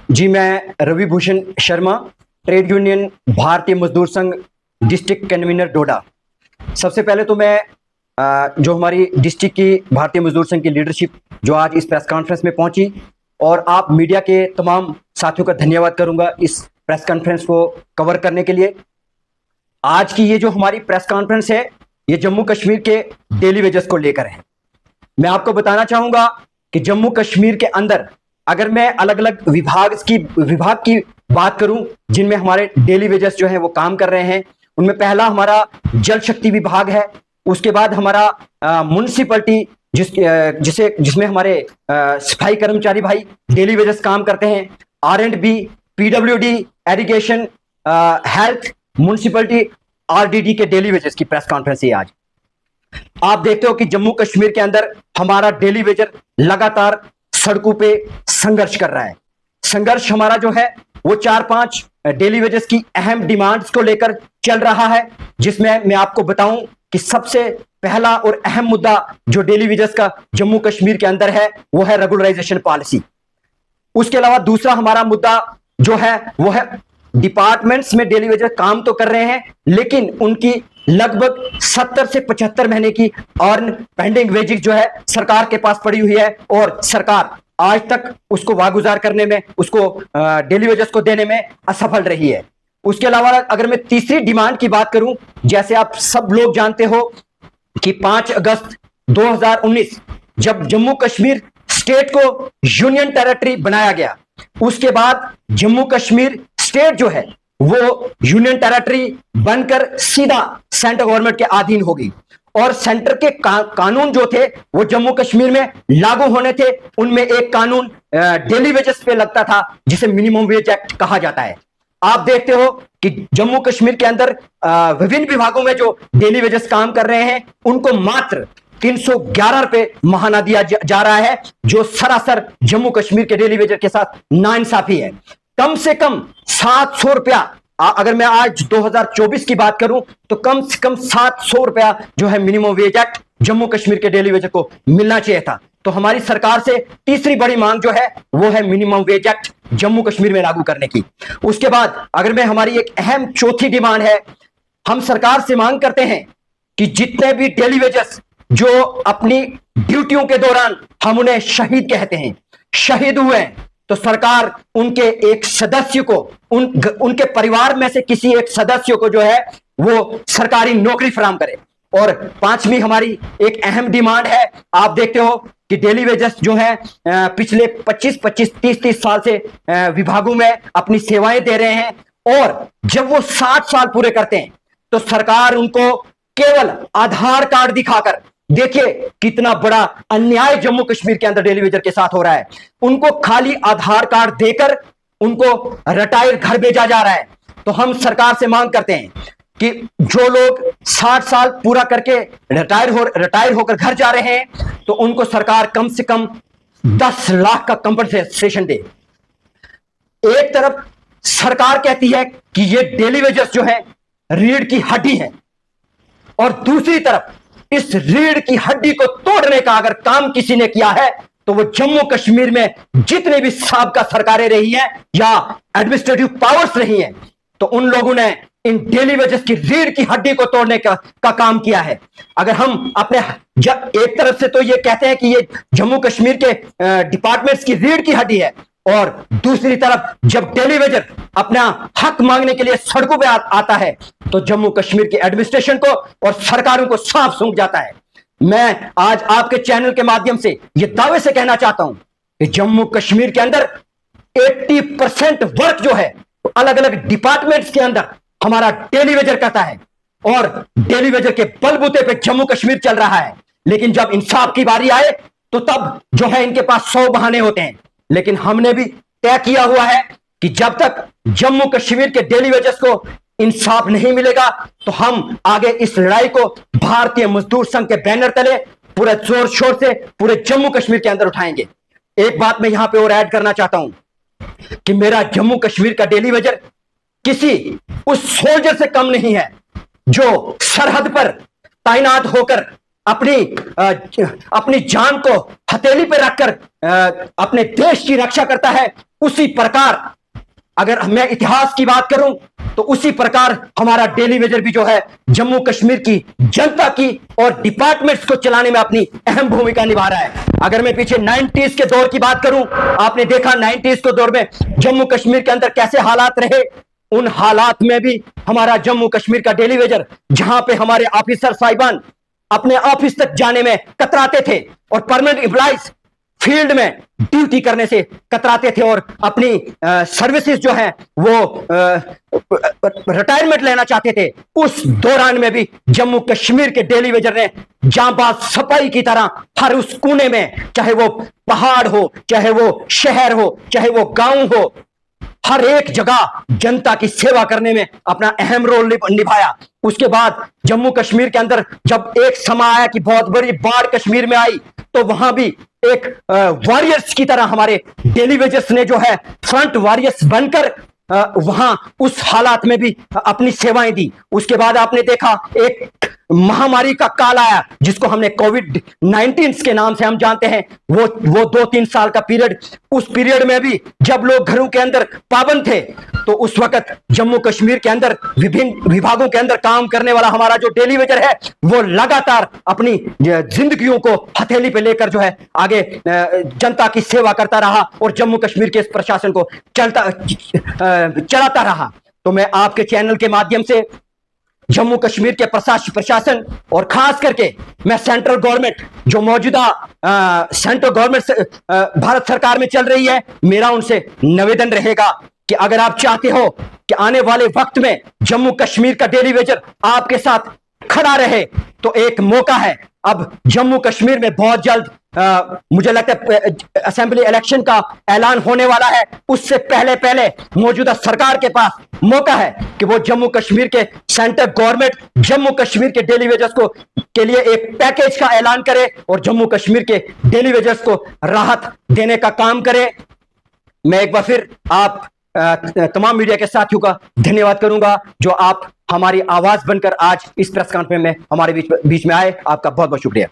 जी, मैं Ravi Bhushan Sharma, trade union भारतीय मजदूर संघ डिस्ट्रिक्ट कन्वीनर डोडा। सबसे पहले तो मैं जो हमारी डिस्ट्रिक्ट की भारतीय मजदूर संघ की लीडरशिप जो आज इस प्रेस कॉन्फ्रेंस में पहुंची और आप मीडिया के तमाम साथियों का धन्यवाद करूंगा इस प्रेस कॉन्फ्रेंस को कवर करने के लिए। आज की ये जो हमारी प्रेस कॉन्फ्रेंस है, ये जम्मू कश्मीर के डेली वेजेस को लेकर है। मैं आपको बताना चाहूंगा कि जम्मू कश्मीर के अंदर अगर मैं अलग अलग विभाग की बात करूं जिनमें हमारे डेली वेजेस जो है वो काम कर रहे हैं, उनमें पहला हमारा जल शक्ति विभाग है। उसके बाद हमारा म्युनिसिपैलिटी जिसमें हमारे सफाई कर्मचारी भाई डेली वेजेस काम करते हैं। R&B, PWD, irrigation, health, municipality, RDD के डेली वेजेस की प्रेस कॉन्फ्रेंस है आज। आप देखते हो कि जम्मू कश्मीर के अंदर हमारा डेली वेजर लगातार सड़कों पे संघर्ष कर रहा है। संघर्ष हमारा जो है वो 4-5 डेली वेजेस की अहम डिमांड्स को लेकर चल रहा है, जिसमें मैं आपको बताऊं कि सबसे पहला और अहम मुद्दा जो डेली वेजेस का जम्मू कश्मीर के अंदर है वो है रेगुलराइजेशन पॉलिसी। उसके अलावा दूसरा हमारा मुद्दा जो है वो है डिपार्टमेंट्स में डेली वेजर काम तो कर रहे हैं, लेकिन उनकी लगभग 70 से 75 महीने की अर्न पेंडिंग वेजेस जो है सरकार के पास पड़ी हुई है और सरकार आज तक उसको वागुजार करने में, उसको डेली वेजेस को देने में असफल रही है। उसके अलावा अगर मैं तीसरी डिमांड की बात करूं, जैसे आप सब लोग जानते हो कि 5 अगस्त 2019 जब जम्मू कश्मीर स्टेट को यूनियन टेरिटरी बनाया गया, उसके बाद जम्मू कश्मीर स्टेट जो है वो यूनियन टेरिटरी बनकर सीधा सेंट्रल गवर्नमेंट के अधीन हो गई और सेंटर के कानून जो थे वो जम्मू कश्मीर में लागू होने थे। उनमें एक कानून डेली वेजेस पे लगता था जिसे मिनिमम वेज एक्ट कहा जाता है। आप देखते हो कि जम्मू कश्मीर के अंदर विभिन्न विभागों में जो डेली वेजेस काम कर रहे हैं उनको मात्र 311 रुपए महाना दिया जा रहा है, जो सरासर जम्मू कश्मीर के डेली वेजर के साथ नाइंसाफी है। कम से कम 700 रुपया, अगर मैं आज 2024 की बात करूं तो कम से कम 700 रुपया जो है minimum wage act Jammu Kashmir के डेली वेजर को मिलना चाहिए था। तो हमारी सरकार से तीसरी बड़ी मांग जो है वो है minimum wage act Jammu Kashmir में लागू करने की। उसके बाद अगर मैं हमारी एक अहम चौथी डिमांड है, हम सरकार से मांग करते हैं कि जितने भी डेली वेजर्स जो अपनी ड्यूटियों के दौरान हम उन्हें शहीद कहते हैं, शहीद हुए हैं, तो सरकार उनके एक सदस्य को, उनके परिवार में से किसी एक सदस्य को जो है वो सरकारी नौकरी फराहम करे। और पांचवी हमारी एक अहम डिमांड है, आप देखते हो कि डेली वेजेस जो है पिछले 25-25, 30-30 साल से विभागों में अपनी सेवाएं दे रहे हैं और जब वो 60 साल पूरे करते हैं तो सरकार उनको केवल आधार कार्ड दिखाकर, देखिए कितना बड़ा अन्याय जम्मू कश्मीर के अंदर डेली वेजर के साथ हो रहा है, उनको खाली आधार कार्ड देकर उनको रिटायर घर भेजा जा रहा है। तो हम सरकार से मांग करते हैं कि जो लोग 60 साल पूरा करके रिटायर होकर घर जा रहे हैं तो उनको सरकार कम से कम 10 लाख का कंपनसेशन दे। एक तरफ सरकार कहती है कि ये डेली वेजर्स जो है रीढ़ की हड्डी है और दूसरी तरफ इस रीढ़ की हड्डी को तोड़ने का अगर काम किसी ने किया है तो वो जम्मू कश्मीर में जितने भी साबका सरकारें रही हैं या एडमिनिस्ट्रेटिव पावर्स रही हैं, तो उन लोगों ने इन डेली वेजेस की रीढ़ की हड्डी को तोड़ने का काम किया है। अगर हम अपने जब एक तरफ से तो ये कहते हैं कि ये जम्मू कश्मीर के डिपार्टमेंट्स की रीढ़ की हड्डी है और दूसरी तरफ जब डेली वेजर अपना हक मांगने के लिए सड़कों पे आता है तो जम्मू कश्मीर की एडमिनिस्ट्रेशन को और सरकारों को साफ सूंघ जाता है। मैं आज आपके चैनल के माध्यम से यह दावे से कहना चाहता हूं कि जम्मू कश्मीर के अंदर 80% वर्क जो है अलग अलग डिपार्टमेंट्स के अंदर हमारा डेली वेजर करता है और डेली वेजर के बलबूते पे जम्मू कश्मीर चल रहा है। लेकिन जब इंसाफ की बारी आए तो तब जो है इनके पास 100 बहाने होते हैं। लेकिन हमने भी तय किया हुआ है कि जब तक जम्मू कश्मीर के डेली वेजर्स को इंसाफ नहीं मिलेगा तो हम आगे इस लड़ाई को भारतीय मजदूर संघ के बैनर तले पूरे जोर शोर से पूरे जम्मू कश्मीर के अंदर उठाएंगे। एक बात मैं यहां पे और ऐड करना चाहता हूं कि मेरा जम्मू कश्मीर का डेली वेजर किसी उस सोल्जर से कम नहीं है जो सरहद पर तैनात होकर अपनी जान को हथेली पे रखकर अपने देश की रक्षा करता है, उसी प्रकार अगर मैं इतिहास की बात करूं तो उसी प्रकार हमारा डेली वेजर भी जो है जम्मू कश्मीर की जनता की और डिपार्टमेंट्स को चलाने में अपनी अहम भूमिका निभा रहा है। अगर मैं पीछे 90s के दौर की बात करूं, आपने देखा 90s के दौर में जम्मू कश्मीर के अंदर कैसे हालात रहे। उन हालात में भी हमारा जम्मू कश्मीर का डेली वेजर, जहां पे हमारे ऑफिसर साहिबान अपने ऑफिस तक जाने में कतराते थे और परमानेंट एम्प्लॉइज फील्ड में ड्यूटी करने से कतराते थे और अपनी सर्विसेज जो है वो रिटायरमेंट लेना चाहते थे, उस दौरान में भी जम्मू कश्मीर के डेली वेजर ने जांबाज सपाई की तरह हर उस कोने में, चाहे वो पहाड़ हो, चाहे वो शहर हो, चाहे वो गांव हो, हर एक जगह जनता की सेवा करने में अपना अहम रोल निभाया। उसके बाद जम्मू कश्मीर के अंदर जब एक समय आया कि बहुत बड़ी बाढ़ कश्मीर में आई, तो वहां भी एक वॉरियर्स की तरह हमारे डेली वेजर्स ने जो है फ्रंट वॉरियर्स बनकर वहां उस हालात में भी अपनी सेवाएं दी। उसके बाद आपने देखा एक महामारी का काल आया जिसको हमने कोविड-19 के नाम से हम जानते हैं। वो 2-3 साल का पीरियड, उस पीरियड में भी जब लोग घरों के अंदर पाबंद थे, तो उस वक्त जम्मू कश्मीर के अंदर विभिन्न विभागों के अंदर काम करने वाला हमारा जो डेली वेजर है वो लगातार अपनी जिंदगियों को हथेली पे लेकर जो है आगे जनता की सेवा करता रहा और जम्मू कश्मीर के इस प्रशासन को चलाता रहा। तो मैं आपके चैनल के माध्यम से जम्मू कश्मीर के प्रशासन और खास करके मैं सेंट्रल गवर्नमेंट, जो मौजूदा सेंट्रल गवर्नमेंट भारत सरकार में चल रही है, मेरा उनसे निवेदन रहेगा कि अगर आप चाहते हो कि आने वाले वक्त में जम्मू कश्मीर का डेली वेजर आपके साथ खड़ा रहे, तो एक मौका है। अब जम्मू कश्मीर में बहुत जल्द मुझे लगता है असेंबली इलेक्शन का ऐलान होने वाला है। उससे पहले मौजूदा सरकार के पास मौका है कि वो जम्मू कश्मीर के सेंट्रल गवर्नमेंट जम्मू कश्मीर के डेली वेजर्स को के लिए एक पैकेज का ऐलान करे और जम्मू कश्मीर के डेली वेजर्स को राहत देने का काम करे। मैं एक बार फिर आप तमाम मीडिया के साथियों का धन्यवाद करूंगा जो आप हमारी आवाज बनकर आज इस प्रेस कॉन्फ्रेंस में हमारे बीच में आए। आपका बहुत बहुत शुक्रिया।